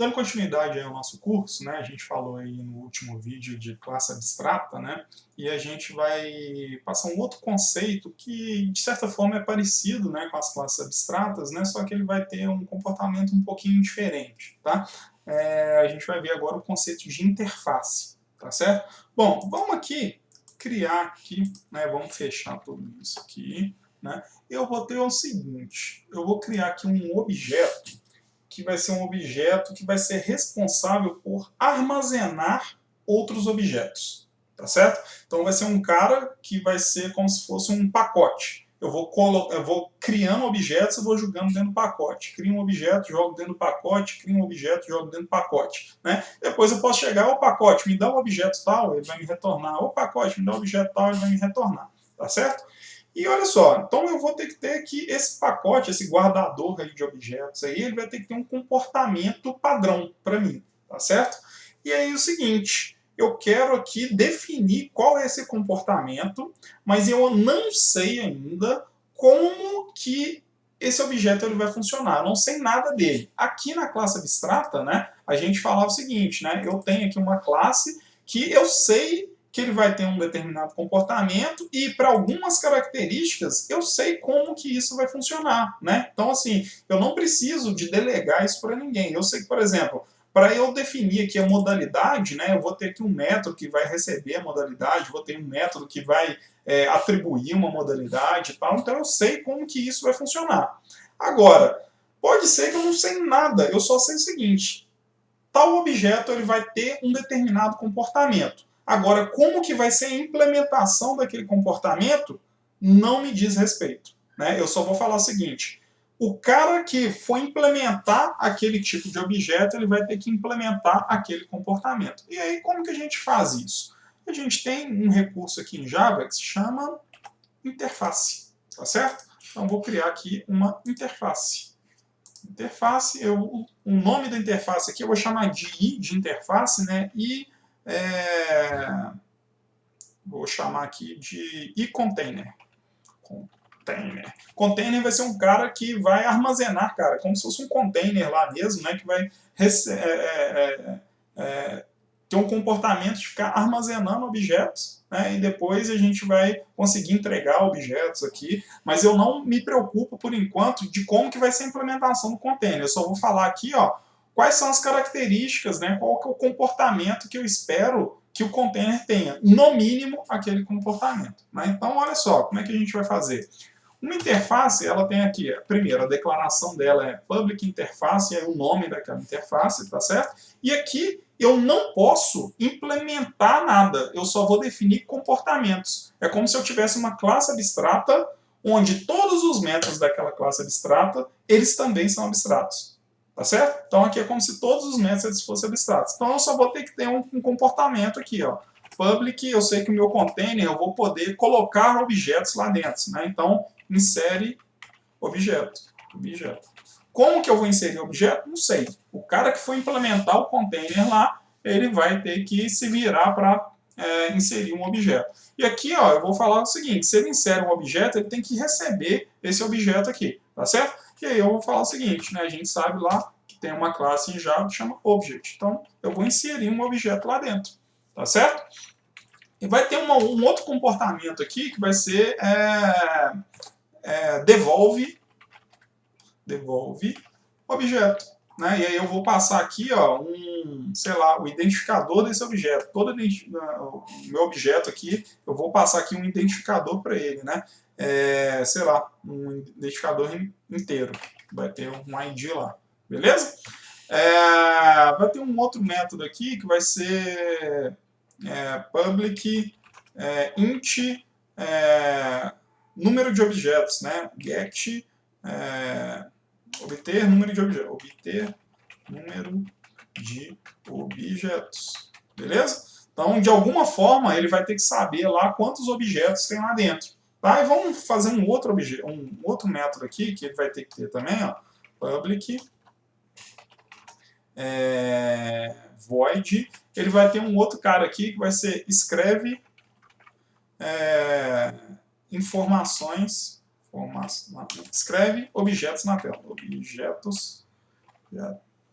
Dando continuidade aí ao nosso curso, né, a gente falou aí no último vídeo de classe abstrata, né, e a gente vai passar um outro conceito que, de certa forma, é parecido, né, com as classes abstratas, né, só que ele vai ter um comportamento um pouquinho diferente, tá? A gente vai ver agora o conceito de interface, tá certo? Bom, vamos aqui criar aqui, né, vamos fechar tudo isso aqui, né? Eu vou ter o seguinte, eu vou criar aqui um objeto que vai ser um objeto que vai ser responsável por armazenar outros objetos, tá certo? Então vai ser um cara que vai ser como se fosse um pacote. Eu vou criando objetos e vou jogando dentro do pacote. Crio um objeto, jogo dentro do pacote, crio um objeto, jogo dentro do pacote. Né? Depois eu posso chegar ao pacote, me dá um objeto tal, ele vai me retornar. O pacote me dá um objeto tal, ele vai me retornar. Tá certo? E olha só, então eu vou ter que ter que esse pacote, esse guardador aí de objetos aí, ele vai ter que ter um comportamento padrão para mim, tá certo? E aí é o seguinte, eu quero aqui definir qual é esse comportamento, mas eu não sei ainda como que esse objeto ele vai funcionar, eu não sei nada dele. Aqui na classe abstrata, né, a gente falava o seguinte, né, eu tenho aqui uma classe que eu sei que ele vai ter um determinado comportamento e para algumas características eu sei como que isso vai funcionar, né? Então assim, eu não preciso de delegar isso para ninguém. Eu sei que, por exemplo, para eu definir aqui a modalidade, né, eu vou ter aqui um método que vai receber a modalidade, vou ter um método que vai atribuir uma modalidade e tal, então eu sei como que isso vai funcionar. Agora, pode ser que eu não sei nada, eu só sei o seguinte, tal objeto ele vai ter um determinado comportamento. Agora, como que vai ser a implementação daquele comportamento, não me diz respeito. Né? Eu só vou falar o seguinte, o cara que for implementar aquele tipo de objeto, ele vai ter que implementar aquele comportamento. E aí, como que a gente faz isso? A gente tem um recurso aqui em Java que se chama interface, tá certo? Então, vou criar aqui uma interface. Interface, o nome da interface aqui eu vou chamar de i de interface, né? E vou chamar aqui de iContainer. Container vai ser um cara que vai armazenar, cara, como se fosse um container lá mesmo, né? Que vai ter um comportamento de ficar armazenando objetos, né, e depois a gente vai conseguir entregar objetos aqui, mas eu não me preocupo, por enquanto, de como que vai ser a implementação do container. Eu só vou falar aqui, ó, quais são as características, né, qual que é o comportamento que eu espero que o container tenha, no mínimo, aquele comportamento. Né? Então, olha só, como é que a gente vai fazer? Uma interface, ela tem aqui, primeiro, a declaração dela é public interface, é o nome daquela interface, tá certo? E aqui eu não posso implementar nada, eu só vou definir comportamentos. É como se eu tivesse uma classe abstrata, onde todos os métodos daquela classe abstrata, eles também são abstratos. Tá certo? Então aqui é como se todos os métodos fossem abstratos. Então eu só vou ter que ter um comportamento aqui, ó. Public, eu sei que o meu container eu vou poder colocar objetos lá dentro. Né? Então, insere objeto. Como que eu vou inserir objeto? Não sei. O cara que for implementar o container lá, ele vai ter que se virar para inserir um objeto. E aqui, ó, eu vou falar o seguinte, se ele insere um objeto, ele tem que receber esse objeto aqui, tá certo? E aí eu vou falar o seguinte, né, a gente sabe lá que tem uma classe em Java que chama Object. Então, eu vou inserir um objeto lá dentro, tá certo? E vai ter um outro comportamento aqui que vai ser devolve objeto. Né? E aí eu vou passar aqui, ó, sei lá, o identificador desse objeto. Todo o meu objeto aqui, eu vou passar aqui um identificador para ele, né? Sei lá, um identificador inteiro. Vai ter um ID lá, beleza? Vai ter um outro método aqui que vai ser public int número de objetos, né? Get obter número de objetos. Obter número de objetos. Beleza? Então, de alguma forma, ele vai ter que saber lá quantos objetos tem lá dentro. Tá? E vamos fazer um outro método aqui, que ele vai ter que ter também, ó, public void. Ele vai ter um outro cara aqui que vai ser escreve escreve objetos na tela. Objetos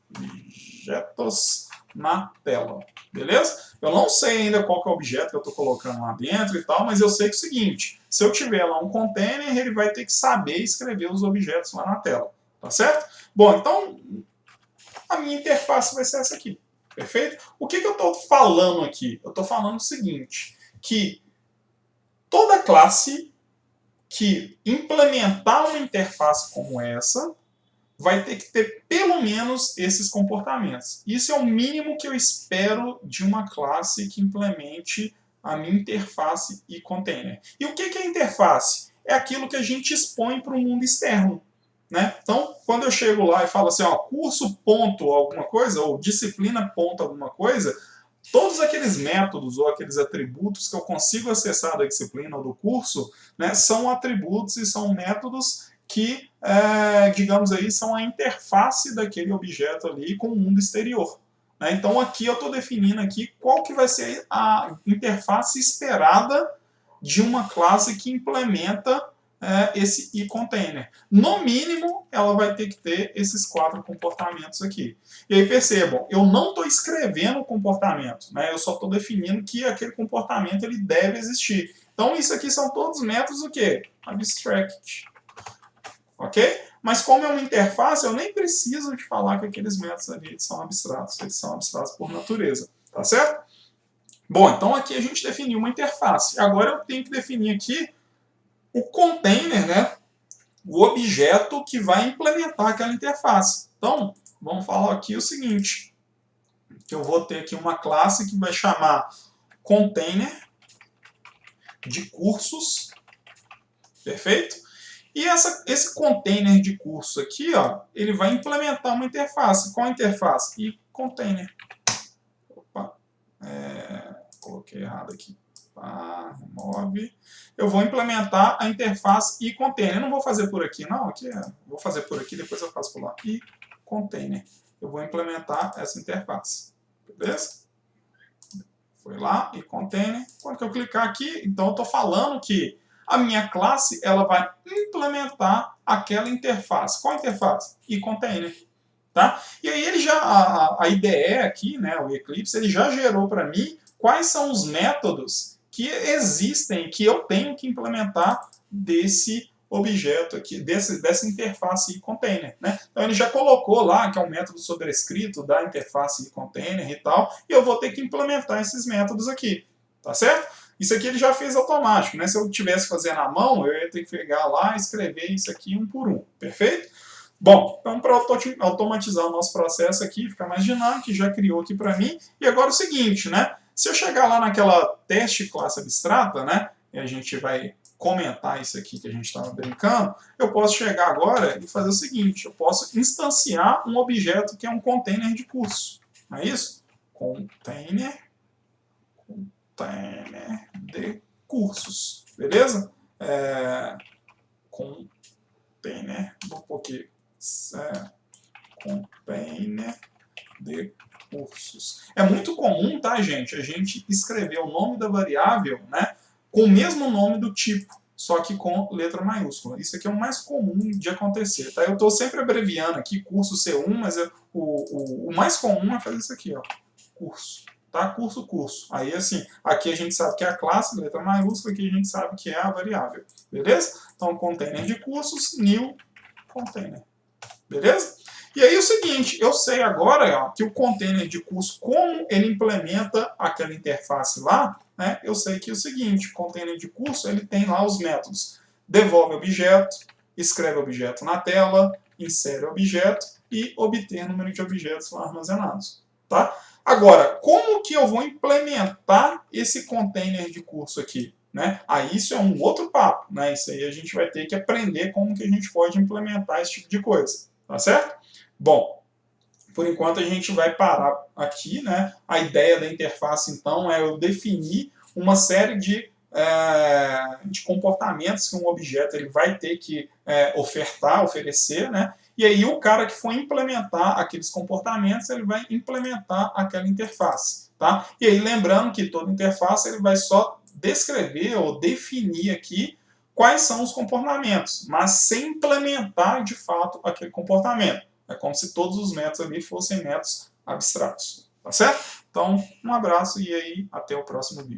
objetos na tela, beleza? Eu não sei ainda qual que é o objeto que eu estou colocando lá dentro e tal, mas eu sei que é o seguinte, se eu tiver lá um container, ele vai ter que saber escrever os objetos lá na tela, tá certo? Bom, então a minha interface vai ser essa aqui, perfeito? O que eu estou falando aqui? Eu estou falando o seguinte, que toda classe que implementar uma interface como essa vai ter que ter pelo menos esses comportamentos. Isso é o mínimo que eu espero de uma classe que implemente a minha interface e container. E o que é interface? É aquilo que a gente expõe para o mundo externo. Né? Então, quando eu chego lá e falo assim, ó, curso ponto alguma coisa, ou disciplina ponto alguma coisa, todos aqueles métodos ou aqueles atributos que eu consigo acessar da disciplina ou do curso, né, são atributos e são métodos que, digamos aí, são a interface daquele objeto ali com o mundo exterior. Né? Então aqui eu estou definindo aqui qual que vai ser a interface esperada de uma classe que implementa esse e-container. No mínimo, ela vai ter que ter esses 4 comportamentos aqui. E aí percebam, eu não estou escrevendo o comportamento, né? Eu só estou definindo que aquele comportamento ele deve existir. Então isso aqui são todos métodos o quê? Abstract. Ok? Mas como é uma interface, eu nem preciso de falar que aqueles métodos ali são abstratos. Eles são abstratos por natureza. Tá certo? Bom, então aqui a gente definiu uma interface. Agora eu tenho que definir aqui o container, né, o objeto que vai implementar aquela interface. Então, vamos falar aqui o seguinte, que eu vou ter aqui uma classe que vai chamar container de cursos, perfeito? E esse container de curso aqui, ó, ele vai implementar uma interface. Qual interface? E container. Opa, coloquei errado aqui. Remove. Eu vou implementar a interface e container. Eu não vou fazer por aqui, não. Aqui vou fazer por aqui, depois eu faço por lá. E container. Eu vou implementar essa interface. Beleza? Foi lá e container. Quando eu clicar aqui, então eu estou falando que a minha classe ela vai implementar aquela interface. Qual interface? E container. Tá? E aí ele já a IDE aqui, né, o Eclipse, ele já gerou para mim quais são os métodos que existem, que eu tenho que implementar desse objeto aqui, dessa interface container. Né? Então ele já colocou lá que é um método sobrescrito da interface container e tal, e eu vou ter que implementar esses métodos aqui. Tá certo? Isso aqui ele já fez automático. Né? Se eu tivesse fazendo à mão, eu ia ter que pegar lá e escrever isso aqui um por um. Perfeito? Bom, então para automatizar o nosso processo aqui, ficar mais dinâmico, já criou aqui para mim. E agora o seguinte, né? Se eu chegar lá naquela teste classe abstrata, né? E a gente vai comentar isso aqui que a gente estava brincando, eu posso chegar agora e fazer o seguinte, eu posso instanciar um objeto que é um container de curso. Não é isso? Container de cursos. Beleza? Container, vou pôr aqui. Container de cursos. É muito comum, tá, gente, a gente escrever o nome da variável, né, com o mesmo nome do tipo, só que com letra maiúscula. Isso aqui é o mais comum de acontecer, tá? Eu estou sempre abreviando aqui curso C1, mas o mais comum é fazer isso aqui, ó, curso. Tá? Curso. Aí, assim, aqui a gente sabe que é a classe, letra maiúscula, aqui a gente sabe que é a variável. Beleza? Então, container de cursos, new container. Beleza? E aí o seguinte, eu sei agora ó, que o container de curso, como ele implementa aquela interface lá, né, eu sei que é o seguinte, o container de curso ele tem lá os métodos devolve objeto, escreve objeto na tela, insere objeto e obter número de objetos lá armazenados. Tá? Agora, como que eu vou implementar esse container de curso aqui? Né? Aí isso é um outro papo. Né? Isso aí a gente vai ter que aprender como que a gente pode implementar esse tipo de coisa. Tá certo? Bom, por enquanto a gente vai parar aqui. Né? A ideia da interface, então, é eu definir uma série de comportamentos que um objeto ele vai ter que oferecer, né? E aí o cara que for implementar aqueles comportamentos, ele vai implementar aquela interface. Tá? E aí lembrando que toda interface ele vai só descrever ou definir aqui quais são os comportamentos, mas sem implementar de fato aquele comportamento. É como se todos os métodos ali fossem métodos abstratos. Tá certo? Então, um abraço e aí até o próximo vídeo.